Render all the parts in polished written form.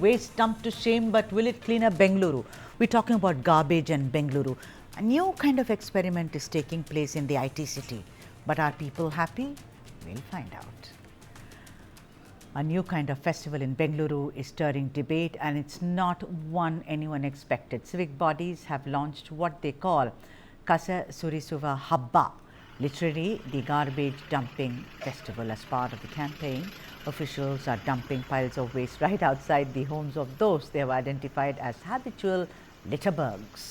waste dump to shame, but will it clean up Bengaluru? We're talking about garbage and Bengaluru. A new kind of experiment is taking place in the IT city. But are people happy? We'll find out. A new kind of festival in Bengaluru is stirring debate, and it's not one anyone expected. Civic bodies have launched what they call Kasa Surisuva Habba, literally the garbage dumping festival. As part of the campaign, officials are dumping piles of waste right outside the homes of those they have identified as habitual litterbugs.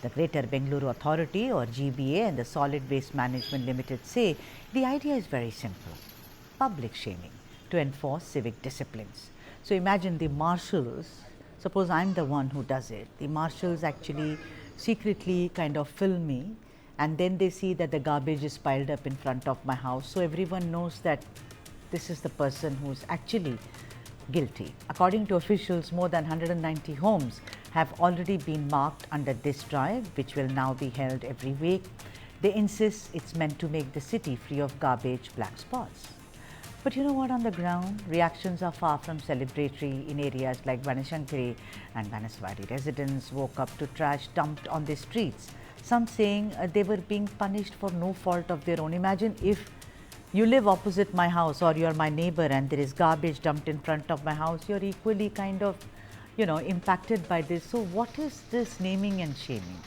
The Greater Bengaluru Authority, or GBA, and the Solid Waste Management Limited say the idea is very simple: public shaming to enforce civic disciplines. So imagine the marshals, suppose I'm the one who does it, the marshals actually secretly kind of film me, and then they see that the garbage is piled up in front of my house. So everyone knows that this is the person who is actually guilty. According to officials, more than 190 homes have already been marked under this drive, which will now be held every week. They insist it's meant to make the city free of garbage black spots. But you know what, on the ground, reactions are far from celebratory in areas like Vanashankari and Vanaswadi. Residents woke up to trash dumped on the streets, some saying they were being punished for no fault of their own. Imagine if you live opposite my house or you're my neighbor and there is garbage dumped in front of my house, you're equally kind of, impacted by this. So what is this naming and shaming?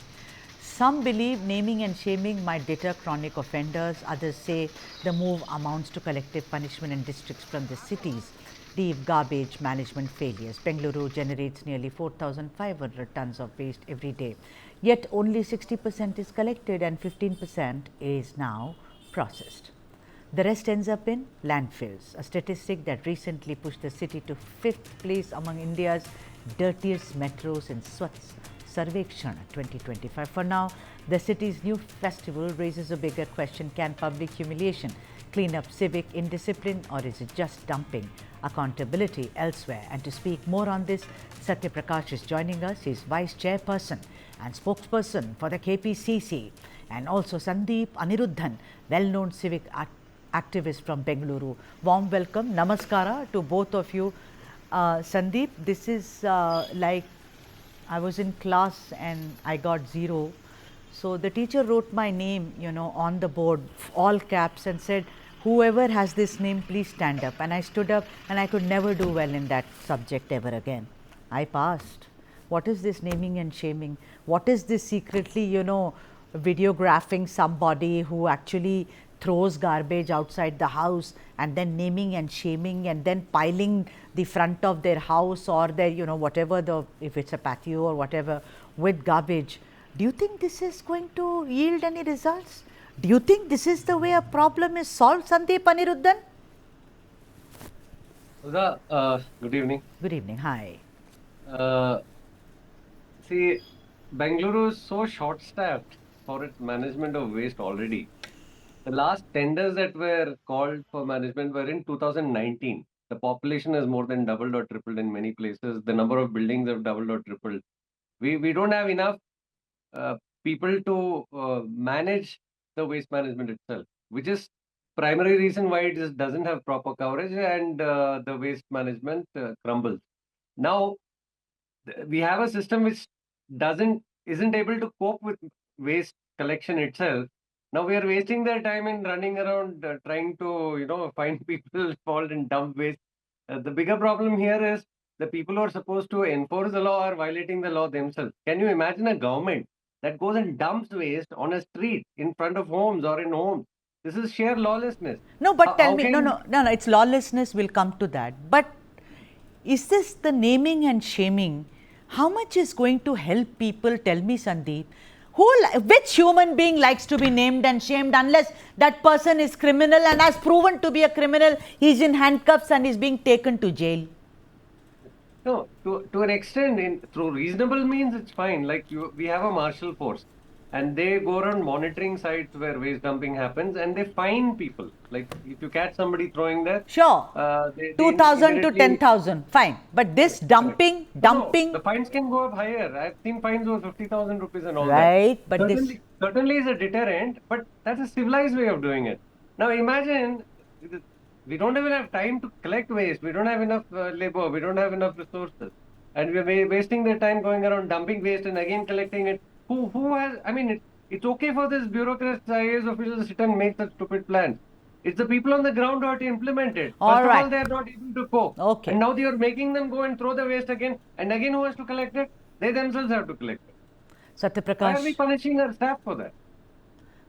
Some believe naming and shaming might deter chronic offenders. Others say the move amounts to collective punishment in districts from the cities deep garbage management failures. Bengaluru generates nearly 4,500 tons of waste every day. Yet only 60% is collected and 15% is now processed. The rest ends up in landfills, a statistic that recently pushed the city to 5th place among India's dirtiest metros in Swachh Sarvekshana 2025. For now, the city's new festival raises a bigger question: can public humiliation clean up civic indiscipline, or is it just dumping accountability elsewhere? And to speak more on this, Satya Prakash is joining us. He is Vice Chairperson and spokesperson for the KPCC, and also Sandeep Aniruddhan, well-known civic activist from Bengaluru. Warm welcome, namaskara to both of you. Sandeep, this is like I was in class and I got 0. So the teacher wrote my name, on the board, all caps, and said, whoever has this name, please stand up. And I stood up, and I could never do well in that subject ever again. I passed. What is this naming and shaming? What is this secretly, videographing somebody who actually throws garbage outside the house, and then naming and shaming, and then piling the front of their house or their, whatever if it's a patio or whatever, with garbage? Do you think this is going to yield any results? Do you think this is the way a problem is solved, Sandeep Aniruddhan? Good evening. Good evening. Hi. See, Bengaluru is so short-staffed for its management of waste already. The last tenders that were called for management were in 2019. The population has more than doubled or tripled in many places. The number of buildings have doubled or tripled. We don't have enough people to manage the waste management itself, which is primary reason why it just doesn't have proper coverage, and the waste management crumbles. Now, we have a system which isn't able to cope with waste collection itself. Now we are wasting their time in running around trying to find people involved in dump waste. The bigger problem here is the people who are supposed to enforce the law are violating the law themselves. Can you imagine a government that goes and dumps waste on a street in front of homes or in homes? This is sheer lawlessness. No, but tell me, no, it's lawlessness. We'll come to that. But is this the naming and shaming? How much is going to help people? Tell me, Sandeep. Which human being likes to be named and shamed unless that person is criminal and has proven to be a criminal? He's in handcuffs and is being taken to jail. No, to an extent, through reasonable means, it's fine. Like we have a martial force, and they go around monitoring sites where waste dumping happens, and they fine people. Like if you catch somebody throwing there, sure, 2,000 to 10,000, fine. But this dumping, no, the fines can go up higher. I've seen fines over 50,000 rupees and all that. Right, but certainly is a deterrent, but that's a civilized way of doing it. Now imagine we don't even have time to collect waste. We don't have enough labor. We don't have enough resources. And we're wasting their time going around dumping waste and again collecting it. Who has, I mean, it's okay for this bureaucrats, IAS officials to sit and make such stupid plans. It's the people on the ground who have to implement it. All First of right. all, they're not able to cope. Okay. And now you're making them go and throw the waste again. And again, who has to collect it? They themselves have to collect it. Why are we Satyaprakash, punishing our staff for that?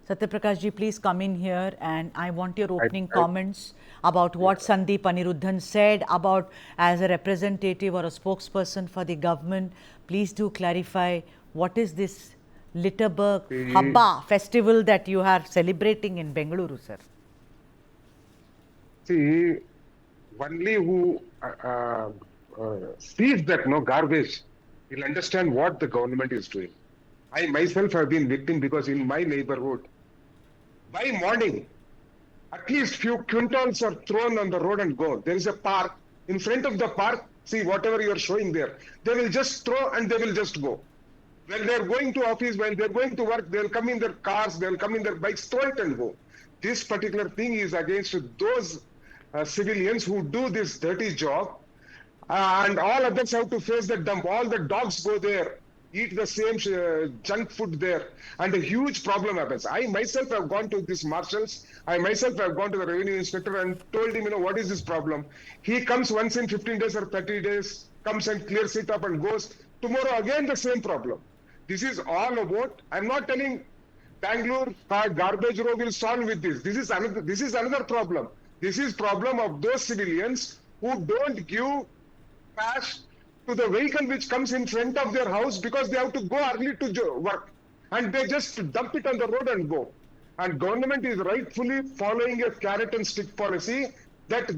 Satyaprakash ji, please come in here, and I want your opening comments about what Sandeep Aniruddhan said about as a representative or a spokesperson for the government. Please do clarify what is this litterbug Habba festival that you are celebrating in Bengaluru, sir. See, only who sees that no garbage will understand what the government is doing. I myself have been victim because in my neighborhood, by morning, at least few quintals are thrown on the road and go. There is a park. In front of the park, see whatever you are showing there, they will just throw and they will just go. When they are going to office, when they are going to work, they will come in their cars, they will come in their bikes, throw it and go. This particular thing is against those civilians who do this dirty job, and all others have to face the dump. All the dogs go there, eat the same junk food there, and a huge problem happens. I myself have gone to these marshals. I myself have gone to the revenue inspector and told him, what is this problem? He comes once in 15 days or 30 days, comes and clears it up and goes. Tomorrow again the same problem. This is all about, I'm not telling Bangalore garbage row will solve with this. This is another problem. This is problem of those civilians who don't give pass to the vehicle which comes in front of their house because they have to go early to work, and they just dump it on the road and go. And government is rightfully following a carrot and stick policy that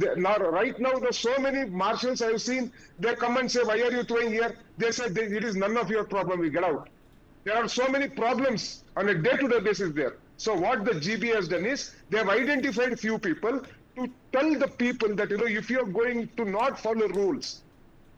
right now there's so many marshals I have seen, they come and say, why are you throwing here? They said it is none of your problem, we get out. There are so many problems on a day-to-day basis there. So what the GB has done is, they have identified few people to tell the people that, if you are going to not follow rules,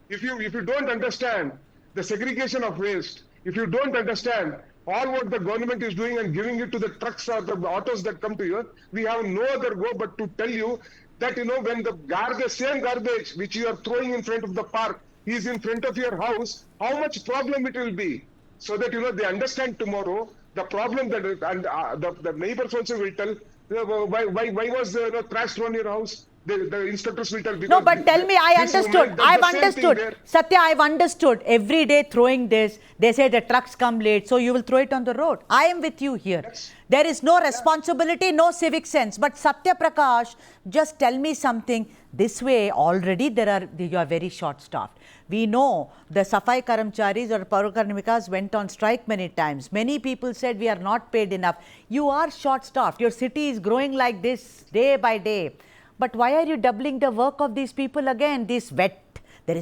if you don't understand the segregation of waste, if you don't understand all what the government is doing and giving it to the trucks or the autos that come to you, we have no other go but to tell you that, when the same garbage which you are throwing in front of the park is in front of your house, how much problem it will be. So that, they understand tomorrow the problem that, and the neighbors also will tell, why was the trash thrown in your house? The inspectors will tell. No, but tell me, I understood. I've understood. Satya, I've understood. Every day throwing this, they say the trucks come late, so you will throw it on the road. I am with you here. Yes. There is no responsibility, no civic sense. But Satya Prakash, just tell me something. This way, already you are very short-staffed. We know the Safai Karamcharis or Paurokarmikas went on strike many times. Many people said we are not paid enough. You are short-staffed. Your city is growing like this day by day. But why are you doubling the work of these people again? There is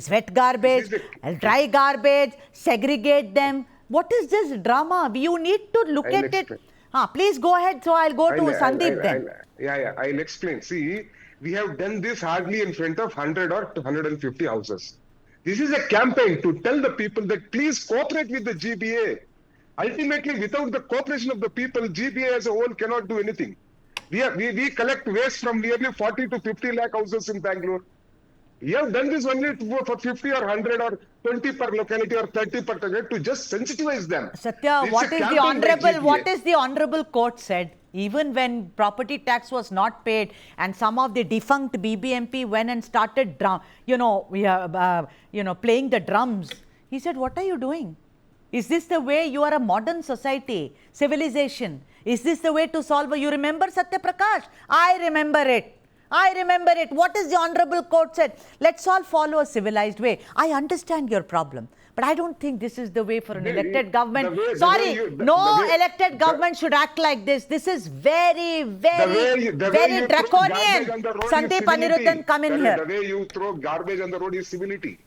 wet garbage, dry garbage, segregate them. What is this drama? You need to look at it. Please go ahead, so I'll go to Sandeep then. I'll explain. See, we have done this hardly in front of 100 or 150 houses. This is a campaign to tell the people that please cooperate with the GBA. Ultimately, without the cooperation of the people, GBA as a whole cannot do anything. We collect waste from nearly 40 to 50 lakh houses in Bangalore. We have done this only for 50 or 100 or 20 per locality or 30 per target to just sensitize them. Satya, what is the honorable court said? Even when property tax was not paid and some of the defunct BBMP went and started playing the drums, he said, what are you doing? Is this the way you are a modern society, civilization? Is this the way to solve? You remember Satya Prakash? I remember it. What is the honorable court said? Let's all follow a civilized way. I understand your problem, but I don't think this is the way for an elected government. Elected government should act like this. This is very draconian. Sandeep Aniruddhan, come in here. The way you throw garbage on the road is civility.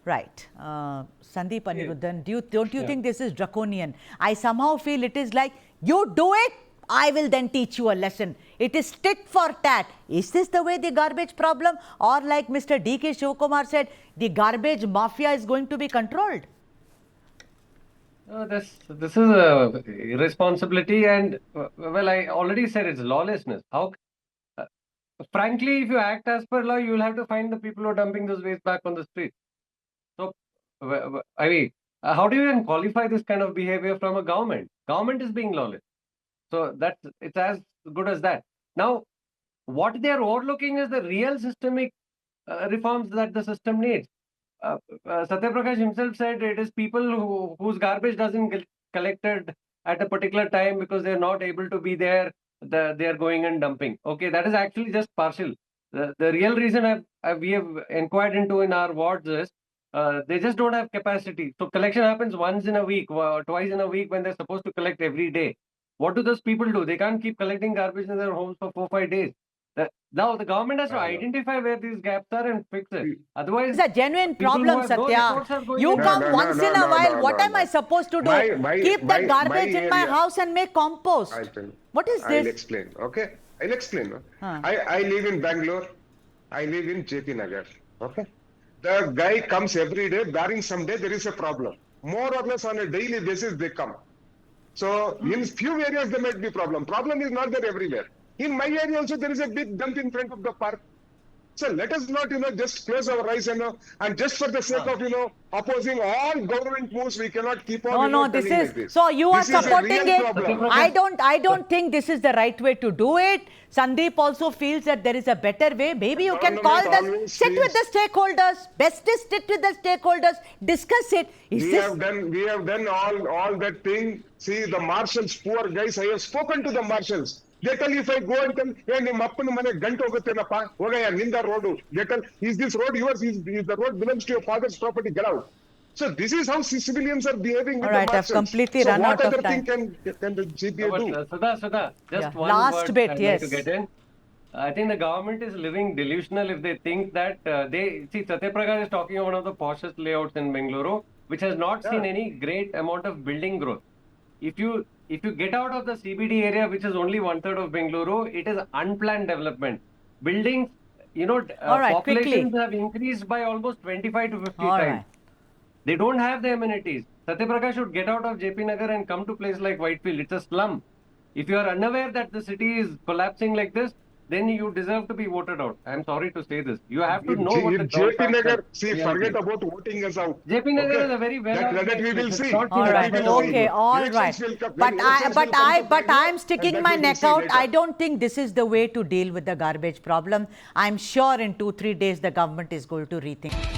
Right. Sandeep Aniruddhan, don't you think this is draconian? I somehow feel it is like, you do it, I will then teach you a lesson. It is tit for tat. Is this the way the garbage problem? Or like Mr. D.K. Shivakumar said, the garbage mafia is going to be controlled? This is a irresponsibility and, well, I already said it's lawlessness. frankly, if you act as per law, you will have to find the people who are dumping this waste back on the street. So, I mean, how do you even qualify this kind of behavior from a government? Government is being lawless. So it's as good as that. Now, what they are overlooking is the real systemic reforms that the system needs. Satya Prakash himself said it is people whose garbage doesn't get collected at a particular time because they are not able to be there. They are going and dumping. Okay, that is actually just partial. The real reason we have inquired into in our wards is they just don't have capacity. So collection happens once in a week, twice in a week when they're supposed to collect every day. What do those people do? They can't keep collecting garbage in their homes for 4-5 days. Now the government has to identify where these gaps are and fix it. Otherwise, it's a genuine people who problem, have no Satya. reports are going You in. come once in a while. What am I supposed to do? Keep that garbage in my area- house and make compost. What is I'll this? explain. Okay, I'll explain. I live in Bangalore. I live in JP Nagar. Okay, the guy comes every day. Barring some day, there is a problem. More or less on a daily basis, they come. So in few areas there might be problem. Problem is not there everywhere. In my area also there is a big dump in front of the park. So let us not, just close our eyes, and just for the sake of, opposing all government moves, we cannot keep on. No, this telling is like this. so you are This is a supporting real it. problem. I don't think this is the right way to do it. Sandeep also feels that there is a better way. Maybe you can call Government this, always sit with the stakeholders. Best is sit with the stakeholders, discuss it. We have done all that thing. See the marshals, poor guys. I have spoken to the marshals. They tell if I go and tell, hey, nim appana mane gantu hogutthenappa, hogaya ninda road. They tell, is this road yours? Is the road belongs to your father's property? Get out. So this is how civilians are behaving with All right, the I've marshals. completely run out of What other time. thing can the GPA do? Sudha, just one Last word bit, I'd yes. like to get in. I think the government is living delusional if they think that Satya Prakash is talking of one of the poshest layouts in Bengaluru, which has not seen any great amount of building growth. If you get out of the CBD area, which is only 1/3 of Bengaluru, it is unplanned development. Buildings, All right, populations quickly. have increased by almost 25 to 50 All times. right. They don't have the amenities. Satya Prakash should get out of JP Nagar and come to a place like Whitefield. It's a slum. If you are unaware that the city is collapsing like this, then you deserve to be voted out. I'm sorry to say this. You have to know what the ground JP facts Nagar, are. see, forget about voting us out. JP Nagar is a very that we will see. All right. Okay. All right. But I'm sticking my neck out. I don't think this is the way to deal with the garbage problem. I'm sure in 2-3 days the government is going to rethink.